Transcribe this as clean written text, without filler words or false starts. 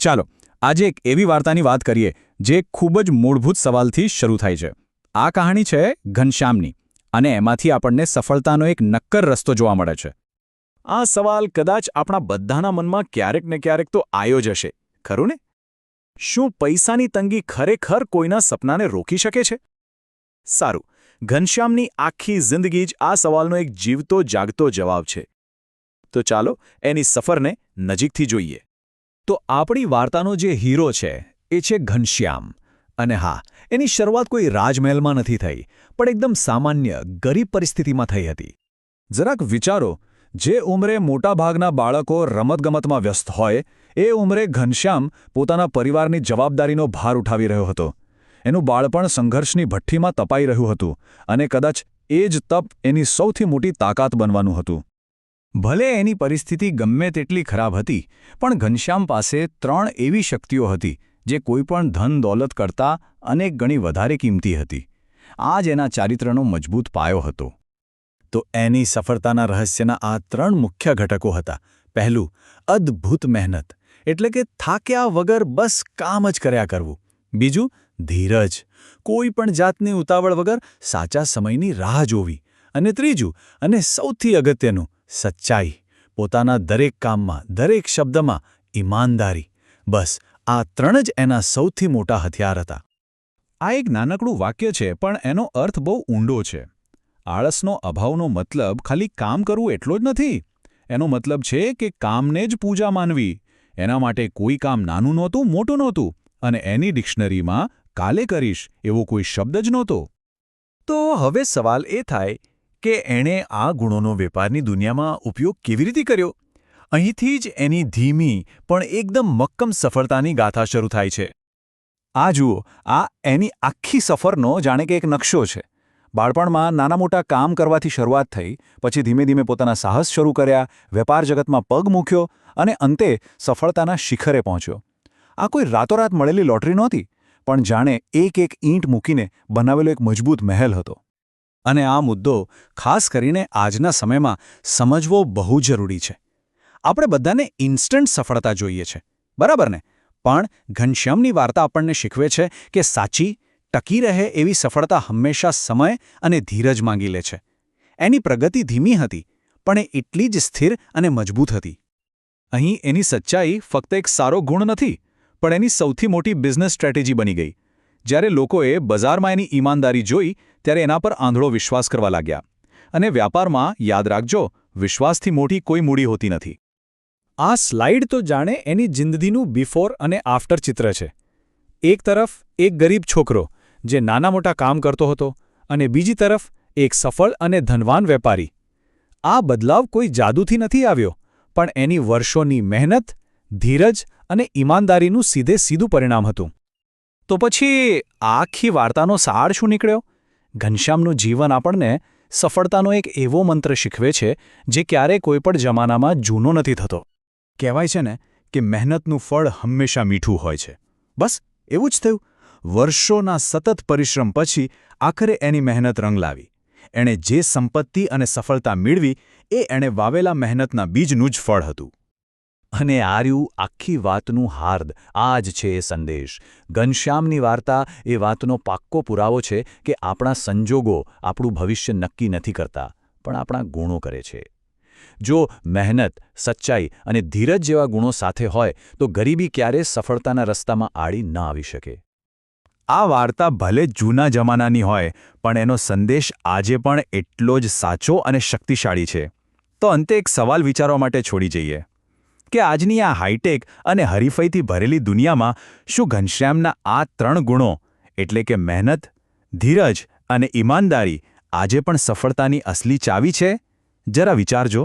ચાલો આજે એક એવી વાર્તાની વાત કરીએ જે ખૂબ જ મૂળભૂત સવાલથી શરૂ થાય છે. આ કહાણી છે ઘનશ્યામની અને એમાંથી આપણને સફળતાનો એક નક્કર રસ્તો જોવા મળે છે. આ સવાલ કદાચ આપણા બધાના મનમાં ક્યારેક ને ક્યારેક તો આવ્યો જ હશે, ખરું ને? શું પૈસાની તંગી ખરેખર કોઈના સપનાને રોકી શકે છે? સારું, ઘનશ્યામની આખી જિંદગી જ આ સવાલનો એક જીવતો જાગતો જવાબ છે. તો ચાલો એની સફરને નજીકથી જોઈએ. તો આપણી વાર્તાનો જે હીરો છે એ છે ઘનશ્યામ. અને હા, એની શરૂઆત કોઈ રાજમહેલમાં નથી થઈ, પણ એકદમ સામાન્ય ગરીબ પરિસ્થિતિમાં થઈ હતી. જરાક વિચારો, જે ઉંમરે મોટાભાગના બાળકો રમતગમતમાં વ્યસ્ત હોય એ ઉંમરે ઘનશ્યામ પોતાના પરિવારની જવાબદારીનો ભાર ઉઠાવી રહ્યો હતો. એનું બાળપણ સંઘર્ષની ભઠ્ઠીમાં તપાઈ રહ્યું હતું અને કદાચ એ જ તપ એની સૌથી મોટી તાકાત બનવાનું હતું. ભલે એની પરિસ્થિતિ ગમે તેટલી ખરાબ હતી, પણ ઘનશ્યામ પાસે 3 એવી શક્તિઓ હતી જે કોઈપણ ધન દોલત કરતાં અનેક ગણી વધારે કિંમતી હતી. આ જ એના ચારિત્રનો મજબૂત પાયો હતો. તો એની સફળતાના રહસ્યના આ 3 મુખ્ય ઘટકો હતા. પહેલું, અદ્ભુત મહેનત, એટલે કે થાક્યા વગર બસ કામ જ કર્યા કરવું. બીજું, ધીરજ, કોઈ પણ જાતની ઉતાવળ વગર સાચા સમયની રાહ જોવી. અને ત્રીજું, અને સૌથી અગત્યનું, સચ્ચાઈ, પોતાના દરેક કામમાં, દરેક શબ્દમાં ઈમાનદારી. બસ આ 3 જ એના સૌથી મોટા હથિયાર હતા. આ એક નાનકડું વાક્ય છે, પણ એનો અર્થ બહુ ઊંડો છે. આળસનો અભાવનો મતલબ ખાલી કામ કરવું એટલો જ નથી. એનો મતલબ છે કે કામને જ પૂજા માનવી. એના માટે કોઈ કામ નાનું નહોતું, મોટું નહોતું, અને એની ડિક્શનરીમાં કાલે કરીશ એવો કોઈ શબ્દ જ નહોતો. તો હવે સવાલ એ થાય કે એણે આ ગુણોનો વેપારની દુનિયામાં ઉપયોગ કેવી રીતે કર્યો? અહીંથી જ એની ધીમી પણ એકદમ મક્કમ સફળતાની ગાથા શરૂ થાય છે. આ જુઓ, આ એની આખી સફરનો જાણે કે એક નકશો છે. બાળપણમાં નાના મોટા કામ કરવાથી શરૂઆત થઈ, પછી ધીમે ધીમે પોતાના સાહસ શરૂ કર્યા, વેપાર જગતમાં પગ મૂક્યો અને અંતે સફળતાના શિખરે પહોંચ્યો. આ કોઈ રાતોરાત મળેલી લોટરી નહોતી, પણ જાણે એક એક ઈંટ મૂકીને બનાવેલો એક મજબૂત મહેલ હતો. અને આ મુદ્દો ખાસ કરીને આજના સમયમાં સમજવો બહુ જરૂરી છે. આપણે બધાને ઇન્સ્ટન્ટ સફળતા જોઈએ છે, બરાબર ને? પણ ઘનશ્યામની વાર્તા આપણને શીખવે છે કે સાચી, ટકી રહે એવી સફળતા હંમેશા સમય અને ધીરજ માંગી લે છે. એની પ્રગતિ ધીમી હતી, પણ એ એટલી જ સ્થિર અને મજબૂત હતી. અહીં એની સચ્ચાઈ ફક્ત એક સારો ગુણ નથી, પણ એની સૌથી મોટી બિઝનેસ સ્ટ્રેટેજી બની ગઈ. જ્યારે લોકોએ બજારમાં એની ઈમાનદારી જોઈ, ત્યારે એના પર આંધળો વિશ્વાસ કરવા લાગ્યા. અને વ્યાપારમાં, યાદ રાખજો, વિશ્વાસથી મોટી કોઈ મૂડી હોતી નથી. આ સ્લાઇડ તો જાણે એની જિંદગીનું બિફોર અને આફ્ટર ચિત્ર છે. એક તરફ એક ગરીબ છોકરો જે નાના મોટા કામ કરતો હતો, અને બીજી તરફ એક સફળ અને ધનવાન વેપારી. આ બદલાવ કોઈ જાદુથી નથી આવ્યો, પણ એની વર્ષોની મહેનત, ધીરજ અને ઈમાનદારીનું સીધું પરિણામ હતું. તો પછી આખી વાર્તાનો સાર શું નીકળ્યો? ઘનશ્યામનું જીવન આપણને સફળતાનો એક એવો મંત્ર શીખવે છે જે ક્યારેય કોઈપણ જમાનામાં જૂનો નથી થતો. કહેવાય છે ને કે મહેનતનું ફળ હંમેશા મીઠું હોય છે. બસ એવું જ થયું. વર્ષોના સતત પરિશ્રમ પછી આખરે એની મહેનત રંગ લાવી. એણે જે સંપત્તિ અને સફળતા મેળવી એ એણે વાવેલા મહેનતના બીજનું જ ફળ હતું. અને આ રહ્યું આખી વાતનું હાર્દ. આ જ છે એ સંદેશ. ઘનશ્યામની વાર્તા એ વાતનો પાક્કો પુરાવો છે કે આપણા સંજોગો આપણું ભવિષ્ય નક્કી નથી કરતા, પણ આપણા ગુણો કરે છે. જો મહેનત, સચ્ચાઈ અને ધીરજ જેવા ગુણો સાથે હોય તો ગરીબી ક્યારેય સફળતાના રસ્તામાં આડી ન આવી શકે. આ વાર્તા ભલે જૂના જમાનાની હોય, પણ એનો સંદેશ આજે પણ એટલો જ સાચો અને શક્તિશાળી છે. તો અંતે એક સવાલ વિચારવા માટે છોડી જઈએ કે આજની આ હાઈટેક અને હરીફાઈથી ભરેલી દુનિયામાં શું ઘનશ્યામના આ 3 ગુણો, એટલે કે મહેનત, ધીરજ અને ઈમાનદારી, આજે પણ સફળતાની અસલી ચાવી છે? જરા વિચારજો.